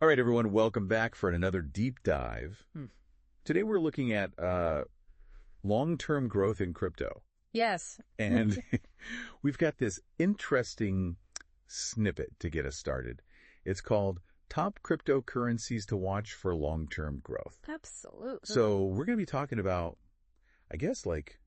All right, everyone, welcome back for another deep dive. Today we're looking at long-term growth in crypto. Yes. And we've got this interesting snippet to get us started. It's called Top Cryptocurrencies to Watch for Long-Term Growth. Absolutely. So we're going to be talking about, I guess, like,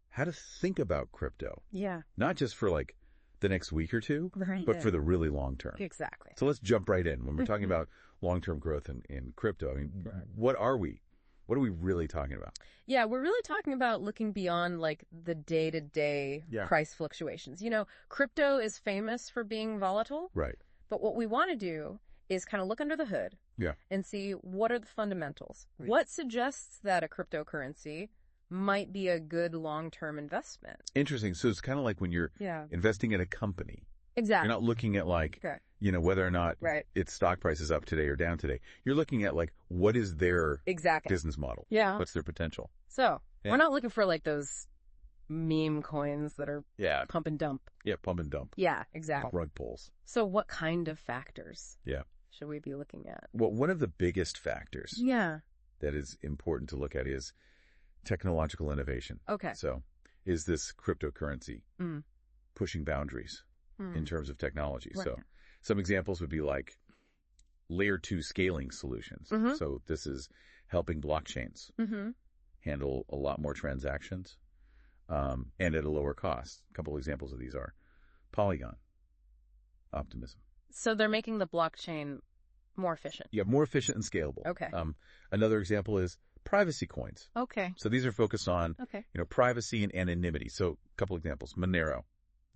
how to think about crypto. Yeah. Not just for, like, the next week or two, Right. but for the really long term. Exactly. So let's jump right in. When we're talking about long-term growth in crypto, I mean, what are we? What are we really talking about? Yeah, we're really talking about looking beyond like the day-to-day price fluctuations. You know, crypto is famous for being volatile. Right. But what we want to do is kind of look under the hood and see what are the fundamentals. Right. What suggests that a cryptocurrency might be a good long-term investment. Interesting. So it's kind of like when you're investing in a company. Exactly. You're not looking at like, you know, whether or not its stock price is up today or down today. You're looking at like, what is their business model? Yeah. What's their potential? So we're not looking for like those meme coins that are pump and dump. Yeah, pump and dump. Yeah, exactly. Rug pulls. So what kind of factors should we be looking at? Well, one of the biggest factors that is important to look at is technological innovation. Okay. So is this cryptocurrency pushing boundaries in terms of technology? Right. So some examples would be like layer 2 scaling solutions. So this is helping blockchains handle a lot more transactions and at a lower cost. A couple examples of these are Polygon, Optimism. So they're making the blockchain more efficient. Yeah, more efficient and scalable. Okay. Another example is privacy coins. Okay. So these are focused on, you know, privacy and anonymity. So a couple examples, Monero,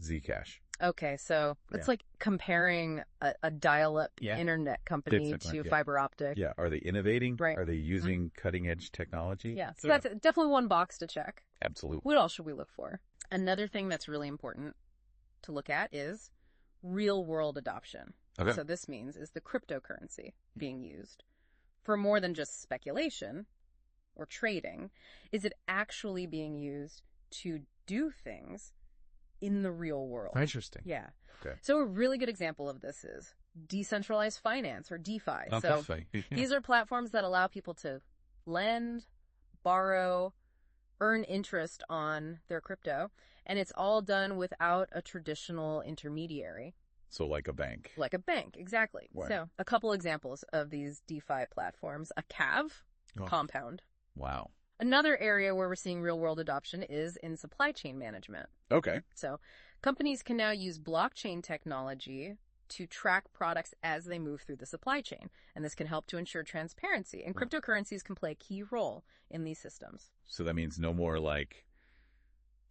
Zcash. Okay. So it's like comparing a dial-up internet company to fiber optic. Yeah. Are they innovating? Right. Are they using cutting edge technology? Yeah. So that's definitely one box to check. Absolutely. What else should we look for? Another thing that's really important to look at is real world adoption. Okay. So this means is the cryptocurrency being used for more than just speculation or trading? Is it actually being used to do things in the real world? Interesting. Yeah. Okay. So a really good example of this is decentralized finance or DeFi. So these are platforms that allow people to lend, borrow, earn interest on their crypto, and it's all done without a traditional intermediary. So like a bank. Like a bank, exactly. Right. So a couple examples of these DeFi platforms, a CAV, Compound. Wow. Another area where we're seeing real-world adoption is in supply chain management. Okay. So companies can now use blockchain technology to track products as they move through the supply chain. And this can help to ensure transparency. And cryptocurrencies can play a key role in these systems. So that means no more like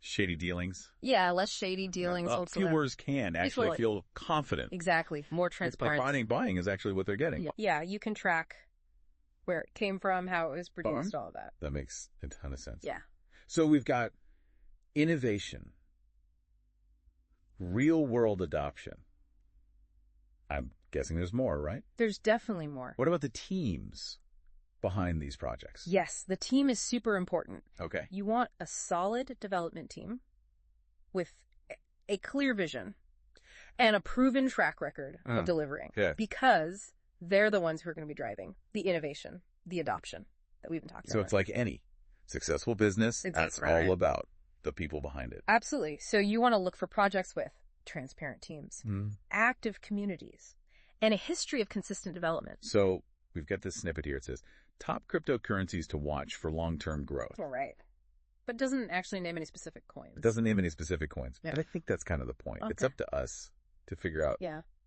shady dealings? Yeah, less shady dealings. Viewers can actually feel confident. Exactly. More transparent. Buying is actually what they're getting. Yeah, you can track where it came from, how it was produced, all of that. That makes a ton of sense. Yeah. So we've got innovation, real world adoption. I'm guessing there's more, right? There's definitely more. What about the teams behind these projects? Yes, the team is super important. Okay. You want a solid development team with a clear vision and a proven track record of delivering. Yeah. Because they're the ones who are going to be driving the innovation, the adoption that we've been talking about. So it's like any successful business, that's all about the people behind it. Absolutely. So you want to look for projects with transparent teams, active communities, and a history of consistent development. So we've got this snippet here. It says, top cryptocurrencies to watch for long-term growth. All right. But it doesn't actually name any specific coins. It doesn't name any specific coins. Yeah. But I think that's kind of the point. Okay. It's up to us to figure out,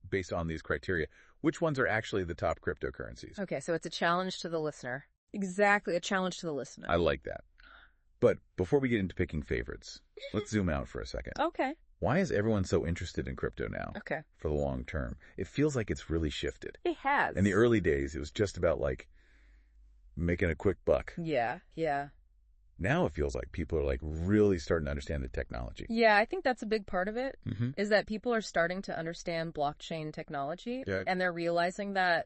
based on these criteria, which ones are actually the top cryptocurrencies. Okay, so it's a challenge to the listener. Exactly, a challenge to the listener. I like that. But before we get into picking favorites, let's zoom out for a second. Okay. Why is everyone so interested in crypto now? Okay. For the long term. It feels like it's really shifted. It has. In the early days, it was just about like making a quick buck. Yeah, yeah. Now it feels like people are like really starting to understand the technology. Yeah, I think that's a big part of it, is that people are starting to understand blockchain technology, and they're realizing that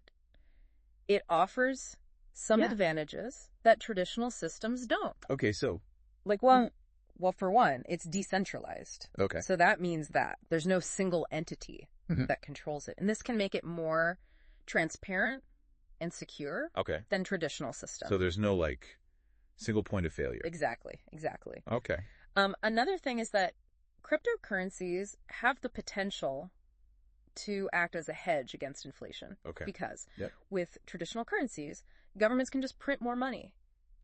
it offers some advantages that traditional systems don't. Okay, so like, well, for one, it's decentralized. Okay. So that means that there's no single entity that controls it. And this can make it more transparent and secure than traditional systems. So there's no like single point of failure. Exactly. Okay. Another thing is that cryptocurrencies have the potential to act as a hedge against inflation. Okay. Because with traditional currencies, governments can just print more money.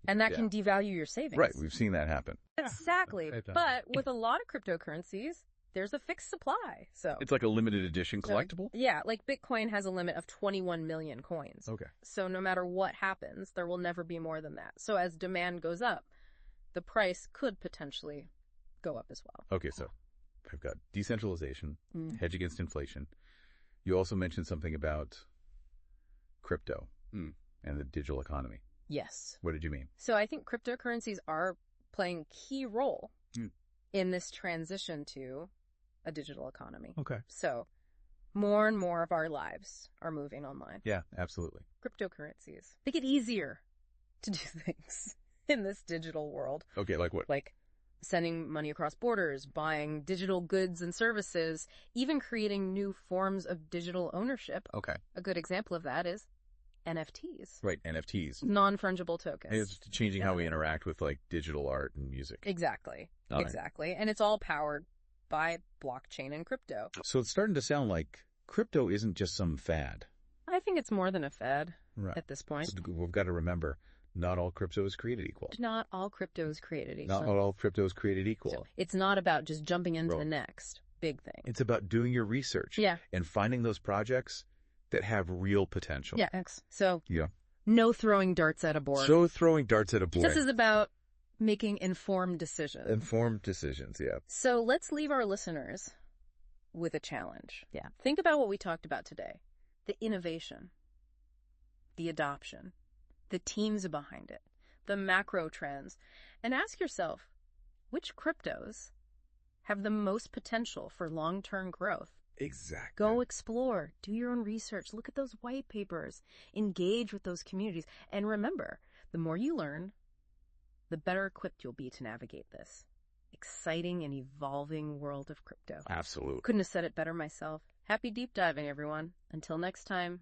And that can devalue your savings. Right. We've seen that happen. Exactly. But with a lot of cryptocurrencies, there's a fixed supply. So it's like a limited edition collectible? Yeah. Like Bitcoin has a limit of 21 million coins. Okay. So no matter what happens, there will never be more than that. So as demand goes up, the price could potentially go up as well. Okay. So I've got decentralization, hedge against inflation. You also mentioned something about crypto and the digital economy. Yes. What did you mean? So I think cryptocurrencies are playing a key role in this transition to a digital economy. Okay. So more and more of our lives are moving online. Yeah, absolutely. Cryptocurrencies make it easier to do things in this digital world. Okay, like what? Like sending money across borders, buying digital goods and services, even creating new forms of digital ownership. Okay. A good example of that is NFTs. Right, NFTs. Non-fungible tokens. It's changing how we interact with like digital art and music. Exactly. Exactly. And it's all powered by blockchain and crypto. So it's starting to sound like crypto isn't just some fad. I think it's more than a fad at this point. So we've got to remember, not all crypto is created equal. Not all crypto is created equal. Not all crypto is created equal. So it's not about just jumping into the next big thing. It's about doing your research. And finding those projects that have real potential. So no throwing darts at a board. This is about making informed decisions. Informed decisions, So let's leave our listeners with a challenge. Think about what we talked about today. The innovation, the adoption, the teams behind it, the macro trends, and ask yourself, which cryptos have the most potential for long-term growth? Exactly. Go explore, do your own research, look at those white papers, engage with those communities. And remember, the more you learn, the better equipped you'll be to navigate this exciting and evolving world of crypto. Absolutely. Couldn't have said it better myself. Happy deep diving, everyone. Until next time.